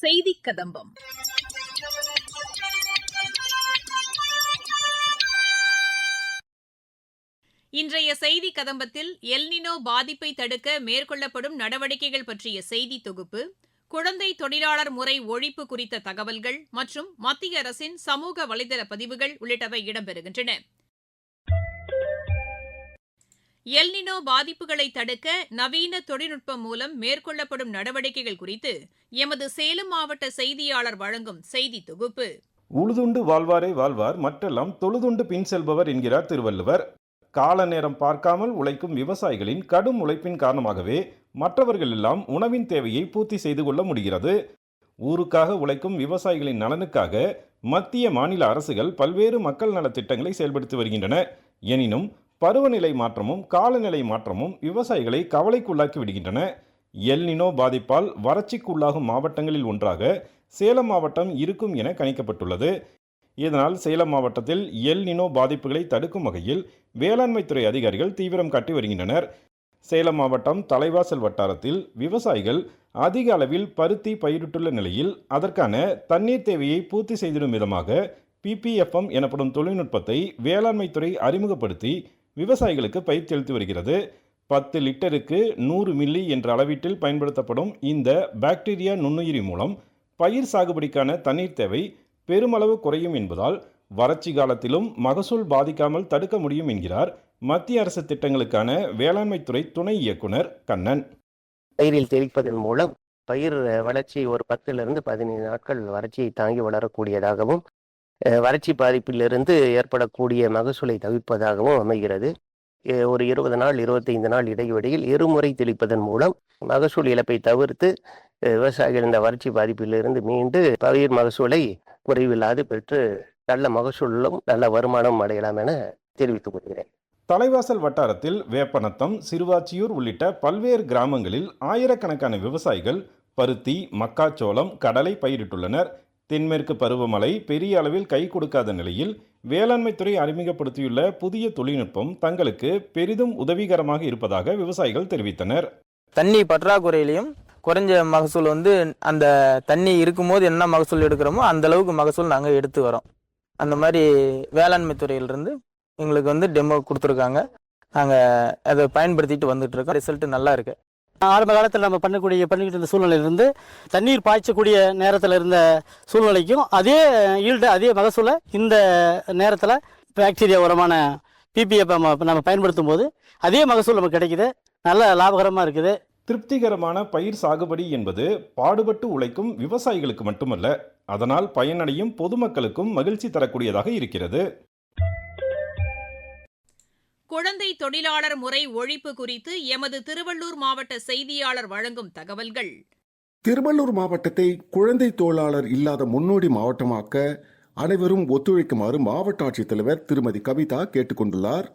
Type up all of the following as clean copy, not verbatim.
செய்திக் கதம்பம். இன்றைய செய்தி கதம்பத்தில் எல்னினோ பாதிப்பை தடுக்க மேற்கொள்ளப்படும் நடவடிக்கைகள் பற்றிய செய்தி தொகுப்பு, குழந்தை தொழிலாளர் முறை ஒழிப்பு குறித்த தகவல்கள் மற்றும் மத்திய அரசின் சமூக வலைதள பதிவுகள் உள்ளிட்டவை இடம்பெறுகின்றன. எல்னினோ பாதிப்புகளை தடுக்க நவீன தொழில்நுட்பம் மூலம் மேற்கொள்ளப்படும் நடவடிக்கைகள் குறித்து எமது சேலம் மாவட்ட செய்தியாளர் வழங்கும் செய்தி தொகுப்பு. உழுதுண்டு வாழ்வாரே வாழ்வார், மற்றெல்லாம் தொழுதுண்டு பின் செல்பவர் என்கிறார் திருவள்ளுவர். கால நேரம் பார்க்காமல் உழைக்கும் விவசாயிகளின் கடும் உழைப்பின் காரணமாகவே மற்றவர்கள் எல்லாம் உணவின் தேவையை பூர்த்தி செய்து கொள்ள முடிகிறது. ஊருக்காக உழைக்கும் விவசாயிகளின் நலனுக்காக மத்திய மாநில அரசுகள் பல்வேறு மக்கள் நலத்திட்டங்களை செயல்படுத்தி வருகின்றன. எனினும் பருவநிலை மாற்றமும் காலநிலை மாற்றமும் விவசாயிகளை கவலைக்குள்ளாக்கி விடுகின்றன. எல்னினோ பாதிப்பால் வறட்சிக்குள்ளாகும் மாவட்டங்களில் ஒன்றாக சேலம் மாவட்டம் இருக்கும் என கணிக்கப்பட்டுள்ளது. இதனால் சேலம் மாவட்டத்தில் எல்னினோ பாதிப்புகளை தடுக்கும் வகையில் வேளாண்மைத்துறை அதிகாரிகள் தீவிரம் காட்டி வருகின்றனர். சேலம் மாவட்டம் தலைவாசல் வட்டாரத்தில் விவசாயிகள் அதிக அளவில் பருத்தி பயிரிட்டுள்ள நிலையில் அதற்கான தண்ணீர் தேவையை பூர்த்தி செய்திடும் விதமாக PPFM எனப்படும் தொழில்நுட்பத்தை வேளாண்மைத்துறை அறிமுகப்படுத்தி விவசாயிகளுக்கு பயிற்சி அளித்து வருகிறது. 10 லிட்டருக்கு 100 மில்லி என்ற அளவீட்டில் பயன்படுத்தப்படும் இந்த பாக்டீரியா நுண்ணுயிரி மூலம் பயிர் சாகுபடிக்கான தண்ணீர் தேவை பெருமளவு குறையும் என்பதால் வறட்சி காலத்திலும் மகசூல் பாதிக்காமல் தடுக்க முடியும் என்கிறார் மத்திய அரசு திட்டங்களுக்கான வேளாண்மைத்துறை துணை இயக்குனர் கண்ணன். பயிரில் தெளிப்பதன் மூலம் பயிர் வளர்ச்சி ஒரு 10 to 15 நாட்கள் வறட்சியை தாங்கி வளரக்கூடியதாகவும் வறட்சி பாதிப்பிலிருந்து ஏற்படக்கூடிய மகசூலை தவிர்ப்பதாகவும் அமைகிறது. ஒரு 20 நாள் 25 நாள் இடைவெளியில் இருமுறை தெளிப்பதன் மூலம் மகசூல் இழப்பை தவிர்த்து விவசாயிகள் இந்த வறட்சி பாதிப்பிலிருந்து மீண்டு பயிர் மகசூலை குறைவில்லாது பெற்று நல்ல மகசூலும் நல்ல வருமானம் அடையலாம் என தெரிவித்துக் கொள்கிறேன். தலைவாசல் வட்டாரத்தில் வேப்பநத்தம், சிறுவாச்சியூர் உள்ளிட்ட பல்வேறு கிராமங்களில் ஆயிரக்கணக்கான விவசாயிகள் பருத்தி, மக்காச்சோளம், கடலை பயிரிட்டுள்ளனர். தென்மேற்கு பருவமழை பெரிய அளவில் கை கொடுக்காத நிலையில் வேளாண்மைத்துறை அறிமுகப்படுத்தியுள்ள புதிய தொழில்நுட்பம் தங்களுக்கு பெரிதும் உதவிகரமாக இருப்பதாக விவசாயிகள் தெரிவித்தனர். தண்ணி பற்றாக்குறையிலையும் குறைஞ்ச மகசூல் அந்த தண்ணி இருக்கும்போது என்ன மகசூல் எடுக்கிறோமோ அந்த அளவுக்கு மகசூல் நாங்கள் எடுத்து வரோம். அந்த மாதிரி வேளாண்மை துறையிலிருந்து எங்களுக்கு டெமோ கொடுத்துருக்காங்க. நாங்கள் அதை பயன்படுத்திட்டு வந்துட்டு இருக்கோம். ரிசல்ட் நல்லா இருக்கு. ஆரம்ப காலத்தில் நம்ம பண்ணிக்கிட்டு இருந்த சூழ்நிலையிலிருந்து தண்ணீர் பாய்ச்சக்கூடிய நேரத்தில் இருந்த சூழ்நிலைக்கும் அதே ஈல்டு அதே மகசூலை இந்த நேரத்தில் பாக்டீரியா உரமான PPFM நம்ம பயன்படுத்தும் போது அதே மகசூல் நமக்கு கிடைக்குது. நல்ல லாபகரமாக இருக்குது. திருப்திகரமான பயிர் சாகுபடி என்பது பாடுபட்டு உழைக்கும் விவசாயிகளுக்கு மட்டுமல்ல, அதனால் பயனடையும் பொதுமக்களுக்கும் மகிழ்ச்சி தரக்கூடியதாக இருக்கிறது. குழந்தை தொழிலாளர் முறை ஒழிப்பு குறித்து எமது திருவள்ளூர் மாவட்ட செய்தியாளர் வழங்கும் தகவல்கள். திருவள்ளூர் மாவட்டத்தை குழந்தை தொழிலாளர் இல்லாத முன்னோடி மாவட்டமாக்க அனைவரும் ஒத்துழைக்குமாறு மாவட்ட ஆட்சித்தலைவர் திருமதி கவிதா கேட்டுக்கொண்டுள்ளார்.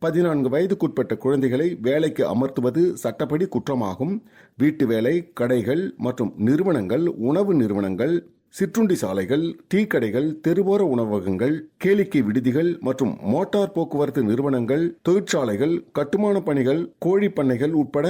14 வயதுக்குட்பட்ட குழந்தைகளை வேலைக்கு அமர்த்துவது சட்டப்படி குற்றமாகும். வீட்டு வேலை, கடைகள் மற்றும் நிறுவனங்கள், உணவு நிறுவனங்கள், சிற்றுண்டி சாலைகள், டீ கடைகள், தெருவோர உணவகங்கள், கேளிக்கை விடுதிகள் மற்றும் மோட்டார் போக்குவரத்து நிறுவனங்கள், தொழிற்சாலைகள், கட்டுமான பணிகள், கோழி பண்ணைகள் உட்பட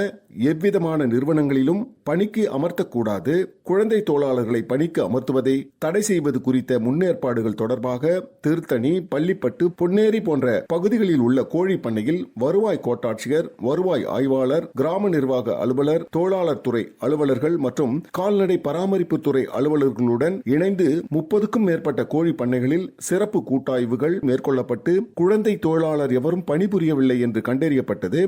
எவ்விதமான நிறுவனங்களிலும் பணிக்கு அமர்த்தக்கூடாது. குழந்தை தொழிலாளர்களை பணிக்கு அமர்த்துவதை தடை செய்வது குறித்த முன்னேற்பாடுகள் தொடர்பாக திருத்தணி, பள்ளிப்பட்டு, பொன்னேரி போன்ற பகுதிகளில் உள்ள கோழி பண்ணையில் வருவாய் கோட்டாட்சியர், வருவாய் ஆய்வாளர், கிராம நிர்வாக அலுவலர், தொழிலாளர் துறை அலுவலர்கள் மற்றும் கால்நடை பராமரிப்பு துறை அலுவலர்களுடன் இணைந்து 30க்கும் மேற்பட்ட கோழி பண்ணைகளில் சிறப்பு கூட்டாய்வுகள் மேற்கொள்ளப்பட்டு குழந்தை தொழிலாளர் எவரும் பணிபுரியவில்லை என்று கண்டறியப்பட்டது.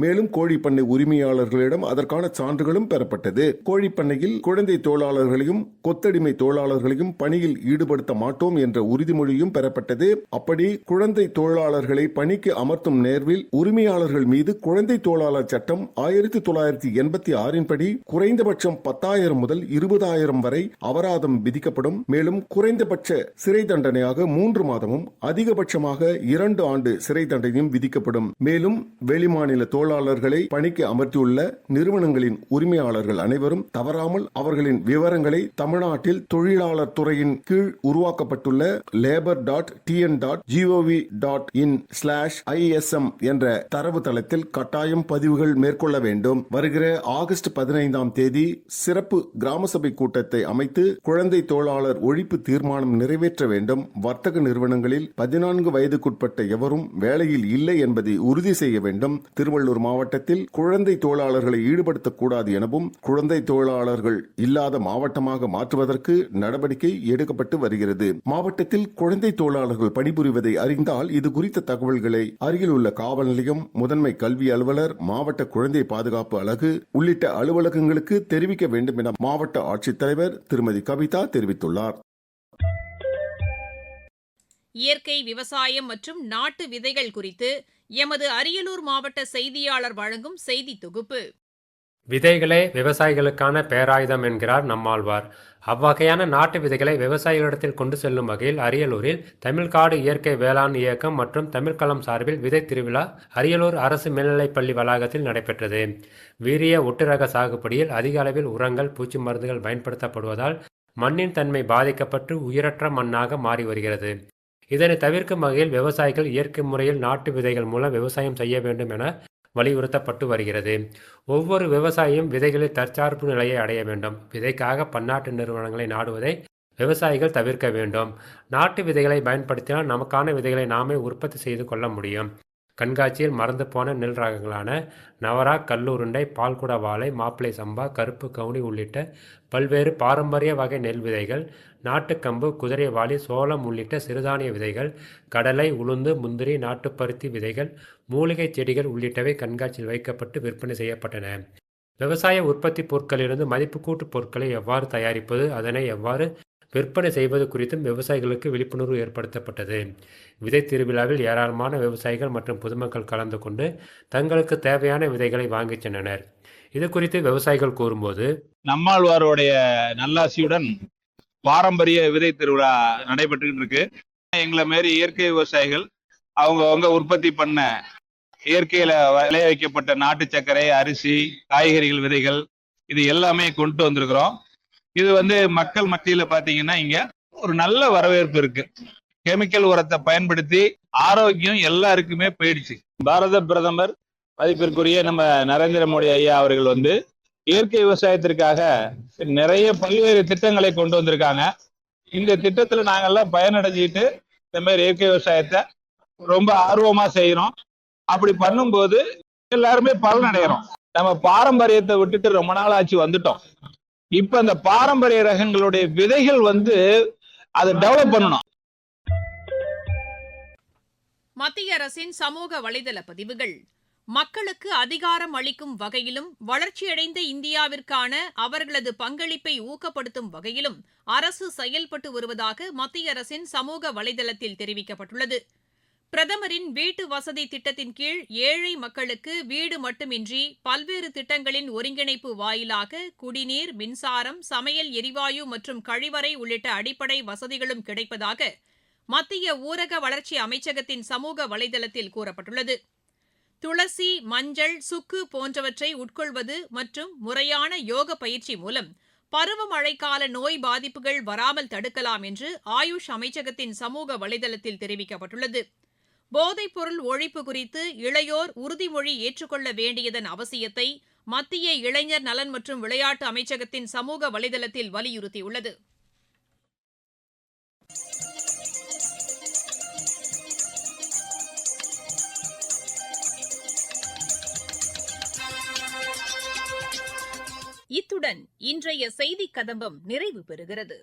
மேலும் கோழிப்பண்ணை உரிமையாளர்களிடம் அதற்கான சான்றுகளும் பெறப்பட்டது. கோழிப்பண்ணையில் குழந்தை தொழிலாளர்களையும் கொத்தடிமை தொழிலாளர்களையும் பணியில் ஈடுபடுத்த மாட்டோம் என்ற உறுதிமொழியும் பெறப்பட்டது. அப்படி குழந்தை தொழிலாளர்களை பணிக்கு அமர்த்தும் நேர்வில் உரிமையாளர்கள் மீது குழந்தை தொழிலாளர் சட்டம் 1986 படி குறைந்தபட்சம் 10,000 முதல் 20,000 வரை அபராதம் விதிக்கப்படும். மேலும் குறைந்தபட்ச சிறை தண்டனையாக 3 மாதமும் அதிகபட்சமாக 2 ஆண்டு சிறை தண்டனையும் விதிக்கப்படும். மேலும் வெளிமாநில தொழிலாளர்களை பணிக்கு அமர்த்தியுள்ள நிறுவனங்களின் உரிமையாளர்கள் அனைவரும் தவறாமல் அவர்களின் விவரங்களை தமிழ்நாட்டில் தொழிலாளர் துறையின் கீழ் உருவாக்கப்பட்டுள்ள labor.tn.gov.in/ISM என்ற தரவுத்தளத்தில் கட்டாயம் பதிவுகள் மேற்கொள்ள வேண்டும். வருகிற ஆகஸ்ட் 15ஆம் தேதி சிறப்பு கிராம சபை கூட்டத்தை அமைத்து குழந்தை தொழிலாளர் ஒழிப்பு தீர்மானம் நிறைவேற்ற வேண்டும். வர்த்தக நிறுவனங்களில் 14 வயதுக்குட்பட்ட எவரும் வேலையில் இல்லை என்பதை உறுதி செய்ய வேண்டும். திருவள்ளூர் மாவட்டத்தில் குழந்தை தொழிலாளர்களை ஈடுபடுத்தக்கூடாது எனவும் குழந்தை தொழிலாளர்கள் இல்லாத மாவட்டமாக மாற்றுவதற்கு நடவடிக்கை எடுக்கப்பட்டு வருகிறது. மாவட்டத்தில் குழந்தை தொழிலாளர்கள் பணிபுரிவதை அறிந்தால் இது குறித்த தகவல்களை அருகில் உள்ள காவல் நிலையம், முதன்மை கல்வி அலுவலர், மாவட்ட குழந்தை பாதுகாப்பு அலகு உள்ளிட்ட அலுவலகங்களுக்கு தெரிவிக்க வேண்டும் என மாவட்ட ஆட்சித்தலைவர் திருமதி கவிதா தெரிவித்துள்ளார். இயற்கை விவசாயம் மற்றும் நாட்டு விதைகள் குறித்து எமது அரியலூர் மாவட்ட செய்தியாளர் வழங்கும் செய்தி தொகுப்பு. விதைகளே விவசாயிகளுக்கான பேராயுதம் என்கிறார் நம்மாழ்வார். அவ்வகையான நாட்டு விதைகளை விவசாயிகளிடத்தில் கொண்டு செல்லும் வகையில் அரியலூரில் தமிழ்காடு இயற்கை வேளாண் இயக்கம் மற்றும் தமிழ்களம் சார்பில் விதை திருவிழா அரியலூர் அரசு மேல்நிலைப்பள்ளி வளாகத்தில் நடைபெற்றது. வீரிய ஒட்டுரக சாகுபடியில் அதிக அளவில் உரங்கள், பூச்சி மருந்துகள் பயன்படுத்தப்படுவதால் மண்ணின் தன்மை பாதிக்கப்பட்டு உயிரற்ற மண்ணாக மாறி வருகிறது. இதனை தவிர்க்கும் வகையில் விவசாயிகள் இயற்கை முறையில் நாட்டு விதைகள் மூலம் விவசாயம் செய்ய வேண்டும் என வலியுறுத்தப்பட்டு வருகிறது. ஒவ்வொரு விவசாயியும் விதைகளில் தற்சார்பு நிலையை அடைய வேண்டும். விதைக்காக பன்னாட்டு நிறுவனங்களை நாடுவதை விவசாயிகள் தவிர்க்க வேண்டும். நாட்டு விதைகளை பயன்படுத்தினால் நமக்கான விதைகளை நாமே உற்பத்தி செய்து கொள்ள முடியும். கண்காட்சியில் மறந்து போன நெல் ரகங்களான நவரா, கல்லுருண்டை, பால்குட வாழை, மாப்பிளை சம்பா, கருப்பு கவுனி உள்ளிட்ட பல்வேறு பாரம்பரிய வகை நெல் விதைகள், நாட்டுக்கம்பு, குதிரைவாளி, சோளம் உள்ளிட்ட சிறுதானிய விதைகள், கடலை, உளுந்து, முந்திரி, நாட்டுப்பருத்தி விதைகள், மூலிகை செடிகள் உள்ளிட்டவை கண்காட்சியில் வைக்கப்பட்டு விற்பனை செய்யப்பட்டன. விவசாய உற்பத்தி பொருட்களிலிருந்து மதிப்பு கூட்டு பொருட்களை எவ்வாறு தயாரிப்பது, அதனை எவ்வாறு விற்பனை செய்வது குறித்தும் விவசாயிகளுக்கு விழிப்புணர்வு ஏற்படுத்தப்பட்டது. விதை திருவிழாவில் ஏராளமான விவசாயிகள் மற்றும் பொதுமக்கள் கலந்து கொண்டு தங்களுக்கு தேவையான விதைகளை வாங்கிச் சென்றனர். இது குறித்து விவசாயிகள் கூறும்போது, நம்மாழ்வாருடைய நல்லாசியுடன் பாரம்பரிய விதை திருவிழா நடைபெற்றுக்கிட்டு இருக்கு. எங்களை மாரி இயற்கை விவசாயிகள் அவங்க உற்பத்தி பண்ண இயற்கையில விளைய வைக்கப்பட்ட நாட்டு சர்க்கரை, அரிசி, காய்கறிகள் விதைகள் இது எல்லாமே கொண்டு வந்திருக்கிறோம். இது மக்கள் மத்தியில பாத்தீங்கன்னா இங்க ஒரு நல்ல வரவேற்பு இருக்கு. கெமிக்கல் உரத்தை பயன்படுத்தி ஆரோக்கியம் எல்லாருக்குமே போயிடுச்சு. பாரத பிரதமர் மதிப்பிற்குரிய நம்ம நரேந்திர மோடி ஐயா அவர்கள் இயற்கை விவசாயத்திற்காக நிறைய பல்வேறு திட்டங்களை கொண்டு வந்திருக்காங்க. இந்த திட்டத்துல நாங்கெல்லாம் பயனடைஞ்சிட்டு இந்த மாதிரி இயற்கை விவசாயத்தை ரொம்ப ஆர்வமா செய்யறோம். அப்படி பண்ணும்போது எல்லாருமே பலன் அடைகிறோம். நம்ம பாரம்பரியத்தை விட்டுட்டு ரொம்ப நாள் ஆச்சு வந்துட்டோம். இப்ப அந்த பாரம்பரிய ரகங்களுடைய விதைகள் அதை டெவலப் பண்ணணும். மத்திய அரசின் சமூக வலைதள பதிவுகள் மக்களுக்கு அதிகாரம் அளிக்கும் வகையிலும் வளர்ச்சியடைந்த இந்தியாவிற்கான அவர்களது பங்களிப்பை ஊக்கப்படுத்தும் வகையிலும் அரசு செயல்பட்டு வருவதாக மத்திய அரசின் சமூக வலைதளத்தில் தெரிவிக்கப்பட்டுள்ளது. பிரதமரின் வீட்டு வசதி திட்டத்தின் கீழ் ஏழை மக்களுக்கு வீடு மட்டுமின்றி பல்வேறு திட்டங்களின் ஒருங்கிணைப்பு வாயிலாக குடிநீர், மின்சாரம், சமையல் எரிவாயு மற்றும் கழிவறை உள்ளிட்ட அடிப்படை வசதிகளும் கிடைப்பதாக மத்திய ஊரக வளர்ச்சி அமைச்சகத்தின் சமூக வலைதளத்தில் கூறப்பட்டுள்ளது. துளசி, மஞ்சள், சுக்கு போன்றவற்றை உட்கொள்வது மற்றும் முறையான யோக பயிற்சி மூலம் பருவமழைக்கால நோய் பாதிப்புகள் வராமல் தடுக்கலாம் என்று ஆயுஷ் அமைச்சகத்தின் சமூக வலைதளத்தில் தெரிவிக்கப்பட்டுள்ளது. போதைப்பொருள் ஒழிப்பு குறித்து இளையோர் உறுதிமொழி ஏற்றுக்கொள்ள வேண்டியதன் அவசியத்தை மத்திய இளைஞர் நலன் மற்றும் விளையாட்டு அமைச்சகத்தின் சமூக வலைதளத்தில் வலியுறுத்தியுள்ளது. இத்துடன் இன்றைய செய்திக் கதம்பம் நிறைவு பெறுகிறது.